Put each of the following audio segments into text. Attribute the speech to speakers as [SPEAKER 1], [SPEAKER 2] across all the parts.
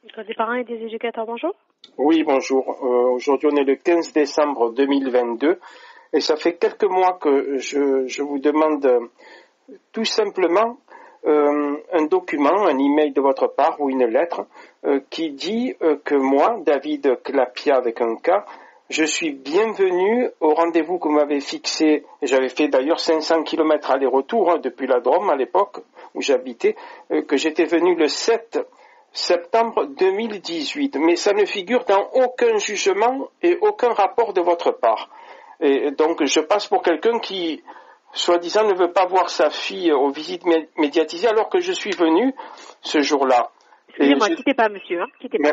[SPEAKER 1] École des parents et des éducateurs, bonjour.
[SPEAKER 2] Oui, bonjour. Aujourd'hui, on est le 15 décembre 2022 et ça fait quelques mois que je vous demande tout simplement un document, un email de votre part ou une lettre qui dit que moi, David Clapia avec un K, je suis bienvenu au rendez-vous que vous m'avez fixé. J'avais fait d'ailleurs 500 km aller-retour depuis la Drôme à l'époque où j'habitais, que j'étais venu le 7 septembre 2018, mais ça ne figure dans aucun jugement et aucun rapport de votre part. Et donc je passe pour quelqu'un qui, soi-disant, ne veut pas voir sa fille aux visites médiatisées alors que je suis venu ce jour-là.
[SPEAKER 1] Excusez-moi, quittez pas, monsieur. Quittez pas.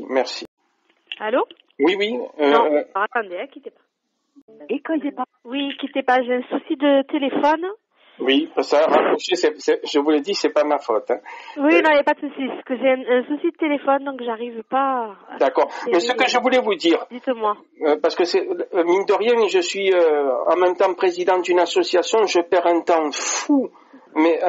[SPEAKER 2] Merci.
[SPEAKER 1] Allô?
[SPEAKER 2] Oui.
[SPEAKER 1] Non, attendez, quittez pas.
[SPEAKER 3] École des parents.
[SPEAKER 1] Oui, quittez pas, j'ai un souci de téléphone.
[SPEAKER 2] Oui, parce que raccrocher, je vous l'ai dit, c'est pas ma faute. Hein.
[SPEAKER 1] Oui, non, il n'y a pas de souci. Parce que j'ai un souci de téléphone, donc j'arrive pas.
[SPEAKER 2] D'accord. Mais ce que je voulais vous dire.
[SPEAKER 1] Dites-moi.
[SPEAKER 2] Parce que c'est mine de rien, je suis en même temps président d'une association, je perds un temps fou. Mais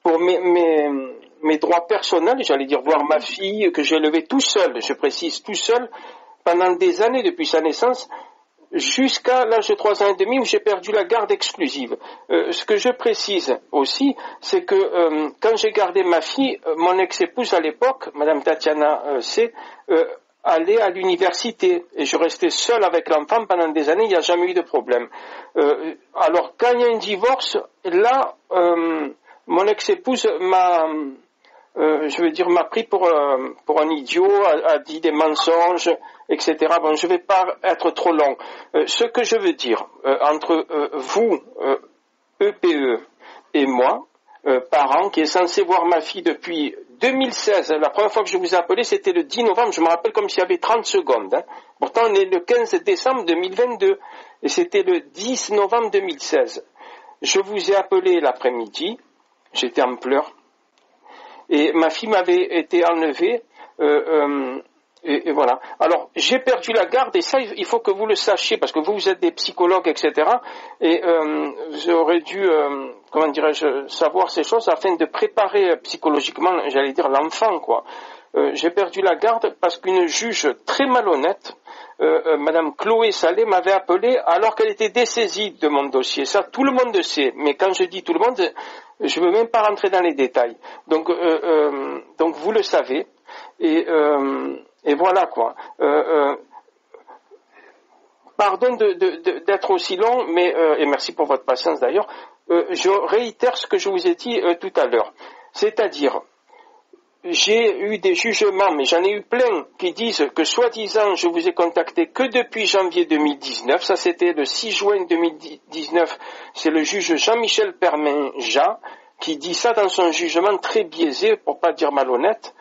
[SPEAKER 2] pour mes droits personnels, j'allais dire voir ma fille que j'ai élevée tout seul, je précise tout seul, pendant des années depuis sa naissance. Jusqu'à l'âge de 3 ans et demi où j'ai perdu la garde exclusive. Ce que je précise aussi, c'est que quand j'ai gardé ma fille, mon ex-épouse à l'époque, Madame Tatiana C., allait à l'université et je restais seul avec l'enfant pendant des années, il n'y a jamais eu de problème. Alors quand il y a un divorce, là, mon ex-épouse m'a pris pour un idiot, a dit des mensonges, etc. Bon, je ne vais pas être trop long. Ce que je veux dire, entre vous, EPE, et moi, parent, qui est censé voir ma fille depuis 2016, la première fois que je vous ai appelé, c'était le 10 novembre, je me rappelle comme s'il y avait 30 secondes. Hein. Pourtant, on est le 15 décembre 2022, et c'était le 10 novembre 2016. Je vous ai appelé l'après-midi, j'étais en pleurs, et ma fille m'avait été enlevée, et voilà. Alors, j'ai perdu la garde, et ça, il faut que vous le sachiez, parce que vous êtes des psychologues, etc., et j'aurais dû, savoir ces choses afin de préparer psychologiquement, j'allais dire, l'enfant, quoi. J'ai perdu la garde parce qu'une juge très malhonnête, Madame Chloé Salé, m'avait appelé alors qu'elle était dessaisie de mon dossier. Ça, tout le monde le sait, mais quand je dis tout le monde, je ne veux même pas rentrer dans les détails. Donc vous le savez, et voilà quoi. Pardon d'être aussi long, mais et merci pour votre patience d'ailleurs. Je réitère ce que je vous ai dit tout à l'heure, c'est-à-dire j'ai eu des jugements, mais j'en ai eu plein, qui disent que soi-disant je vous ai contacté que depuis janvier 2019, ça c'était le 6 juin 2019, c'est le juge Jean-Michel Permin-Jas qui dit ça dans son jugement très biaisé, pour pas dire malhonnête,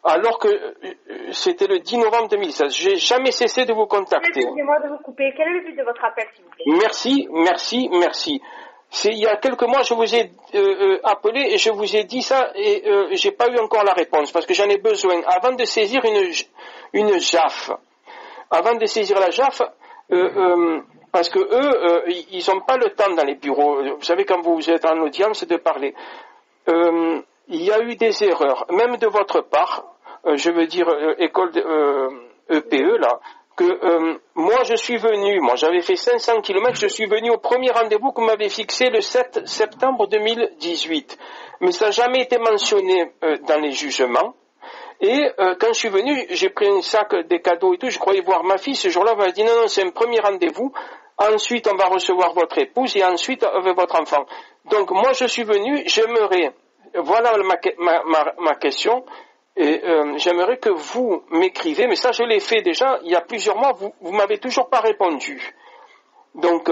[SPEAKER 2] alors que c'était le 10 novembre 2016. J'ai jamais cessé de vous contacter.
[SPEAKER 1] Excusez-moi de vous couper. Quel est le but de votre appel, s'il vous plaît?
[SPEAKER 2] Merci. Il y a quelques mois, je vous ai appelé et je vous ai dit ça et j'ai pas eu encore la réponse parce que j'en ai besoin. Avant de saisir une JAF, avant de saisir la JAF, parce que eux, ils n'ont pas le temps dans les bureaux. Vous savez, quand vous êtes en audience, de parler. Il y a eu des erreurs, même de votre part, école EPE, là, que moi je suis venu, j'avais fait 500 km, je suis venu au premier rendez-vous que vous m'avez fixé le 7 septembre 2018. Mais ça n'a jamais été mentionné dans les jugements. Et quand je suis venu, j'ai pris un sac, des cadeaux et tout, je croyais voir ma fille. Ce jour-là, on m'a dit non, c'est un premier rendez-vous. Ensuite, on va recevoir votre épouse et ensuite votre enfant. Donc moi je suis venu, j'aimerais, voilà ma question. Et j'aimerais que vous m'écrivez, mais ça je l'ai fait déjà il y a plusieurs mois, vous m'avez toujours pas répondu. Donc,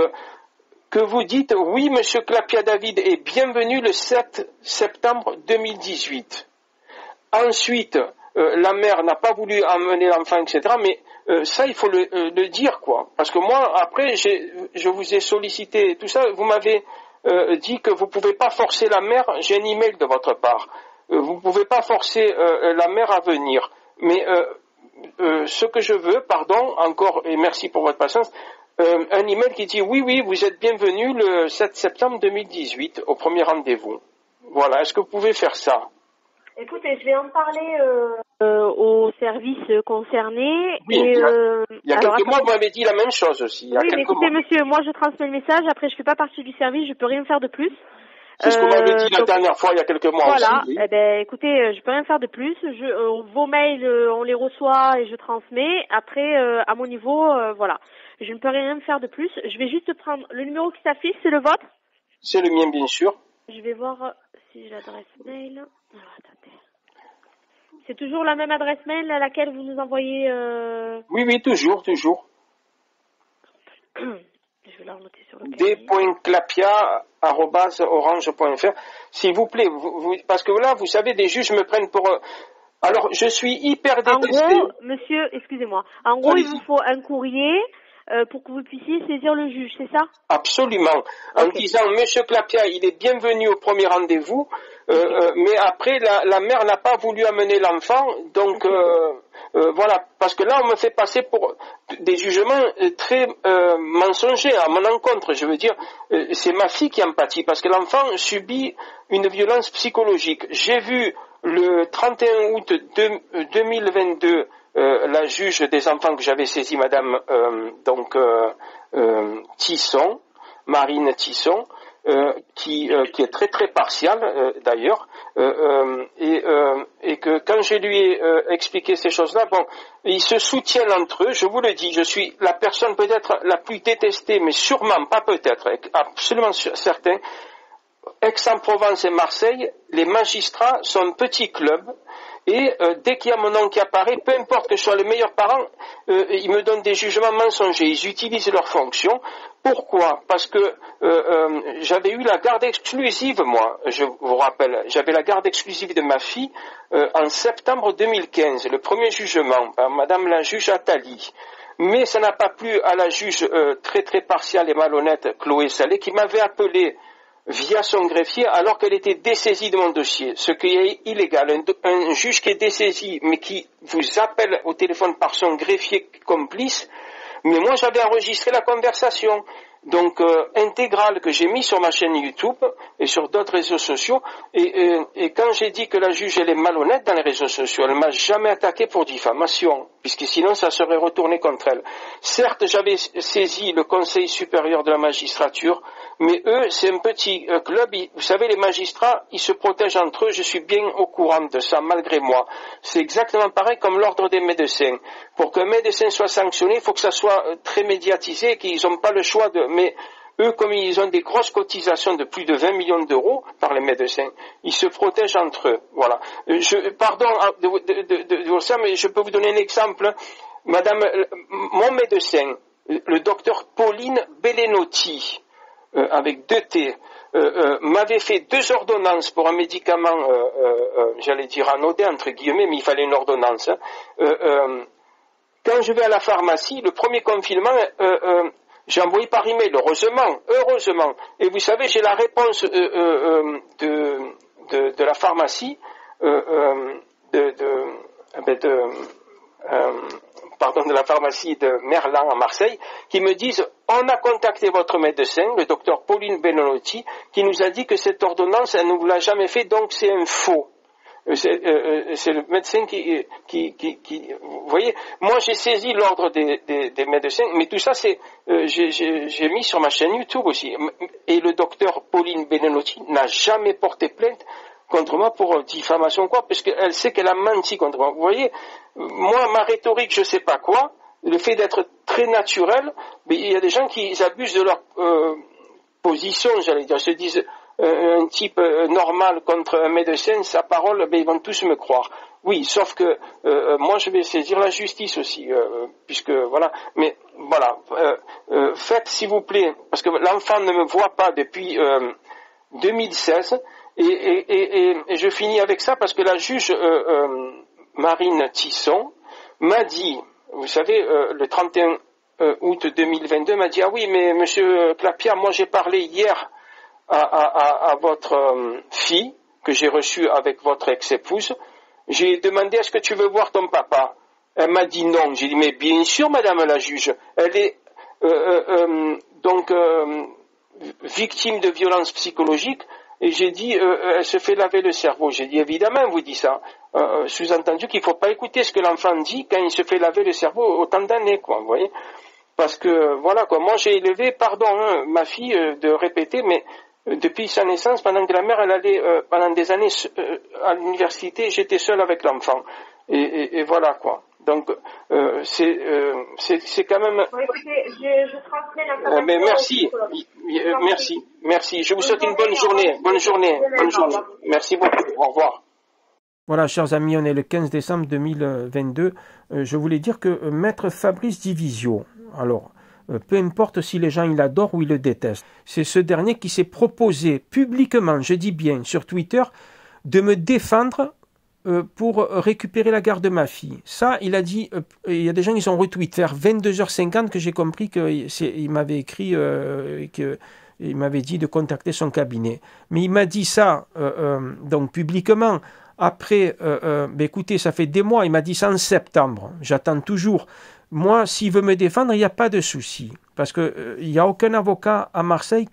[SPEAKER 2] que vous dites, oui, monsieur Clapia David est bienvenu le 7 septembre 2018. Ensuite, la mère n'a pas voulu emmener l'enfant, etc., mais ça, il faut le dire, quoi. Parce que moi, après, je vous ai sollicité tout ça, vous m'avez dit que vous pouvez pas forcer la mère, j'ai un email de votre part. Vous ne pouvez pas forcer la mère à venir. Mais ce que je veux, pardon, encore, et merci pour votre patience, un email qui dit oui, vous êtes bienvenu le 7 septembre 2018 au premier rendez-vous. Voilà, est-ce que vous pouvez faire ça?
[SPEAKER 1] Écoutez, je vais en parler au service concerné.
[SPEAKER 2] Oui,
[SPEAKER 1] et,
[SPEAKER 2] il y a quelques mois, vous m'avez dit la même chose aussi.
[SPEAKER 1] Oui, mais écoutez, monsieur, moi je transmets le message, après je fais pas partie du service, je peux rien faire de plus.
[SPEAKER 2] C'est ce qu'on m'avait dit la dernière fois, il y a quelques mois aussi.
[SPEAKER 1] Voilà,
[SPEAKER 2] Oui.
[SPEAKER 1] eh ben, écoutez, je peux rien faire de plus. Vos mails, on les reçoit et je transmets. Après, à mon niveau, voilà. Je ne peux rien faire de plus. Je vais juste prendre le numéro qui s'affiche, c'est le vôtre?
[SPEAKER 2] C'est le mien, bien sûr.
[SPEAKER 1] Je vais voir si j'ai l'adresse mail. Alors, attendez. C'est toujours la même adresse mail à laquelle vous nous envoyez
[SPEAKER 2] Oui, toujours.
[SPEAKER 1] Je vais la renoter sur le
[SPEAKER 2] d.clapia@orange.fr. S'il vous plaît, parce que là, vous savez, des juges me prennent pour... Alors, je suis hyper détesté.
[SPEAKER 1] En gros, monsieur, excusez-moi. En gros, il vous faut un courrier pour que vous puissiez saisir le juge, c'est ça?
[SPEAKER 2] Absolument. En disant, Monsieur Clapia, il est bienvenu au premier rendez-vous, mais après, la mère n'a pas voulu amener l'enfant, donc voilà. Parce que là, on me fait passer pour des jugements très mensongers à mon encontre. Je veux dire, c'est ma fille qui en pâtit, parce que l'enfant subit une violence psychologique. J'ai vu le 31 août 2022 la juge des enfants que j'avais saisie, Madame Tisson, Marine Tisson, qui est très très partiale d'ailleurs, et que quand je lui ai expliqué ces choses-là, bon, ils se soutiennent entre eux. Je vous le dis, je suis la personne peut-être la plus détestée, mais sûrement pas peut-être, absolument certain. Aix-en-Provence et Marseille, les magistrats sont un petit club. Et dès qu'il y a mon nom qui apparaît, peu importe que je sois le meilleur parent, ils me donnent des jugements mensongers. Ils utilisent leurs fonctions. Pourquoi? Parce que j'avais eu la garde exclusive, moi, je vous rappelle. J'avais la garde exclusive de ma fille en septembre 2015, le premier jugement par Madame la juge Attali. Mais ça n'a pas plu à la juge très très partiale et malhonnête Chloé Salé, qui m'avait appelé via son greffier alors qu'elle était dessaisie de mon dossier, ce qui est illégal. Un juge qui est dessaisi mais qui vous appelle au téléphone par son greffier complice, mais moi j'avais enregistré la conversation donc intégrale que j'ai mis sur ma chaîne YouTube et sur d'autres réseaux sociaux, et quand j'ai dit que la juge elle est malhonnête dans les réseaux sociaux, elle m'a jamais attaqué pour diffamation, puisque sinon ça serait retourné contre elle. Certes, j'avais saisi le Conseil supérieur de la magistrature, mais eux, c'est un petit club, vous savez, les magistrats, ils se protègent entre eux, je suis bien au courant de ça, malgré moi. C'est exactement pareil comme l'ordre des médecins. Pour qu'un médecin soit sanctionné, il faut que ça soit très médiatisé, qu'ils n'ont pas le choix de... Mais eux, comme ils ont des grosses cotisations de plus de 20 millions d'euros par les médecins, ils se protègent entre eux. Voilà. Pardon de ça, mais je peux vous donner un exemple. Madame, mon médecin, le docteur Pauline Bellenotti, avec 2 T, m'avait fait 2 ordonnances pour un médicament, j'allais dire anodin, entre guillemets, mais il fallait une ordonnance. Quand je vais à la pharmacie, le premier confinement, j'ai envoyé par email, heureusement. Et vous savez, j'ai la réponse de la pharmacie, de la pharmacie de Merlan à Marseille, qui me disent, on a contacté votre médecin, le docteur Pauline Bellenotti, qui nous a dit que cette ordonnance, elle ne vous l'a jamais fait, donc c'est un faux. C'est le médecin qui vous voyez, moi j'ai saisi l'ordre des médecins, mais tout ça j'ai mis sur ma chaîne YouTube aussi. Et le docteur Pauline Bellenotti n'a jamais porté plainte contre moi pour diffamation quoi, parce qu'elle sait qu'elle a menti contre moi. Vous voyez, moi ma rhétorique, je sais pas quoi, le fait d'être très naturel, mais il y a des gens qui abusent de leur position, j'allais dire, se disent un type normal contre un médecin, sa parole, ils vont tous me croire. Oui, sauf que moi je vais saisir la justice aussi, puisque voilà. Mais voilà, faites s'il vous plaît, parce que l'enfant ne me voit pas depuis 2016, et je finis avec ça parce que la juge Marine Tisson m'a dit, vous savez, le 31 août 2022, m'a dit, ah oui, mais monsieur Clapia, moi j'ai parlé hier à votre fille, que j'ai reçue avec votre ex-épouse. J'ai demandé, est-ce que tu veux voir ton papa? Elle m'a dit non. J'ai dit, mais bien sûr, madame la juge. Elle est victime de violences psychologiques. Et j'ai dit, elle se fait laver le cerveau. J'ai dit, évidemment, elle vous dit ça. Sous-entendu qu'il ne faut pas écouter ce que l'enfant dit quand il se fait laver le cerveau autant d'années, quoi, vous voyez. Parce que, voilà, quoi, moi j'ai élevé, pardon, ma fille de répéter, mais depuis sa naissance, pendant que la mère, elle allait pendant des années à l'université, j'étais seul avec l'enfant. Et voilà, quoi. Donc, c'est quand même...
[SPEAKER 1] Bon, écoutez, je transmets l'information.
[SPEAKER 2] Mais merci. Je vous souhaite une bonne journée. Bonne journée. Merci beaucoup. Au revoir.
[SPEAKER 4] Voilà, chers amis, on est le 15 décembre 2022. Je voulais dire que Maître Fabrice Divisio, alors, peu importe si les gens ils l'adorent ou ils le détestent, c'est ce dernier qui s'est proposé publiquement, je dis bien, sur Twitter, de me défendre pour récupérer la garde de ma fille. Ça, il a dit, il y a des gens qui ont retweeté vers 22h50 que j'ai compris qu'il m'avait écrit, qu'il m'avait dit de contacter son cabinet. Mais il m'a dit ça, donc publiquement. Après, écoutez, ça fait des mois, il m'a dit ça en septembre. J'attends toujours. Moi, s'il veut me défendre, il n'y a pas de souci. Parce qu'il n'y a aucun avocat à Marseille,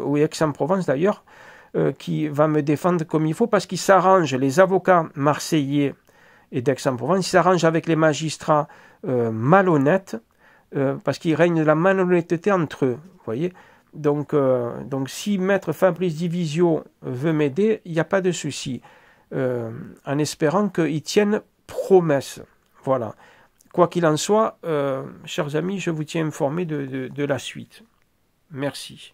[SPEAKER 4] ou Aix-en-Provence d'ailleurs, qui va me défendre comme il faut, parce qu'ils s'arrangent, les avocats marseillais et d'Aix-en-Provence, ils s'arrangent avec les magistrats malhonnêtes, parce qu'il règne la malhonnêteté entre eux. Vous voyez ? Donc, si Maître Fabrice Divisio veut m'aider, il n'y a pas de souci. En espérant qu'ils tiennent promesse. Voilà. Quoi qu'il en soit, chers amis, je vous tiens informé de la suite. Merci.